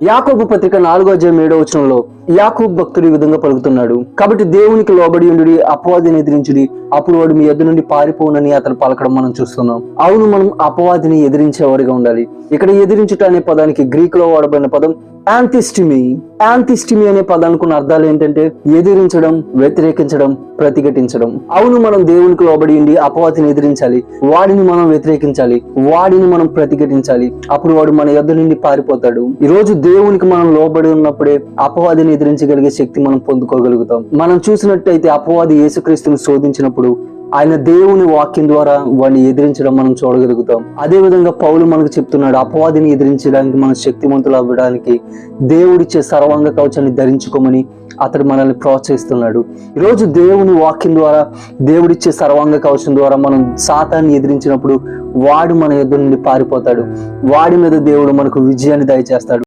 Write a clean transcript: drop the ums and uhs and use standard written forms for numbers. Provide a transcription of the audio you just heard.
యాకోబు పత్రిక 4:7 యాకోబు భక్తుడు ఈ విధంగా పలుకుతున్నాడు, కాబట్టి దేవునికి లోబడి ఉండి అపవాదిని ఎదిరించుడి, అప్పుడు వాడు మీ ఎదురు నుండి పారిపోనని అతను పలకడం మనం చూస్తున్నాం. అవును, మనం అపవాదిని ఎదిరించేవారిగా ఉండాలి. ఇక్కడ ఎదిరించుట అనే పదానికి గ్రీక్ లో వాడబడిన పదం యాంతిస్టిమి. యాంతిస్టిమి అనే పదానికి అర్థాలు ఏంటంటే ఎదిరించడం, వ్యతిరేకించడం, ప్రతిఘటించడం. అవును, మనం దేవునికి లోబడి ఉండి అపవాదిని ఎదిరించాలి, వాడిని మనం వ్యతిరేకించాలి, వాడిని మనం ప్రతిఘటించాలి. అప్పుడు వాడు మన యొద్ద నుండి పారిపోతాడు. ఈ రోజు దేవునికి మనం లోబడి ఉన్నప్పుడే అపవాదిని ఎదిరించగలిగే శక్తి మనం పొందుకోగలుగుతాం. మనం చూసినట్టయితే అపవాది యేసుక్రీస్తుని శోధించినప్పుడు ఆయన దేవుని వాక్యం ద్వారా వాడిని ఎదిరించడం మనం చూడగలుగుతాం. అదే విధంగా పౌలు మనకు చెప్తున్నాడు, అపవాదిని ఎదిరించడానికి మనం శక్తిమంతులు అవ్వడానికి దేవుడిచ్చే సర్వాంగ కవచాన్ని ధరించుకోమని అతడు మనల్ని ప్రోత్సహిస్తున్నాడు. ఈరోజు దేవుని వాక్యం ద్వారా, దేవుడిచ్చే సర్వాంగ కవచం ద్వారా మనం సాతాన్ని ఎదిరించినప్పుడు వాడు మన యొద్ద నుండి పారిపోతాడు. వాడి మీద దేవుడు మనకు విజయాన్ని దయచేస్తాడు.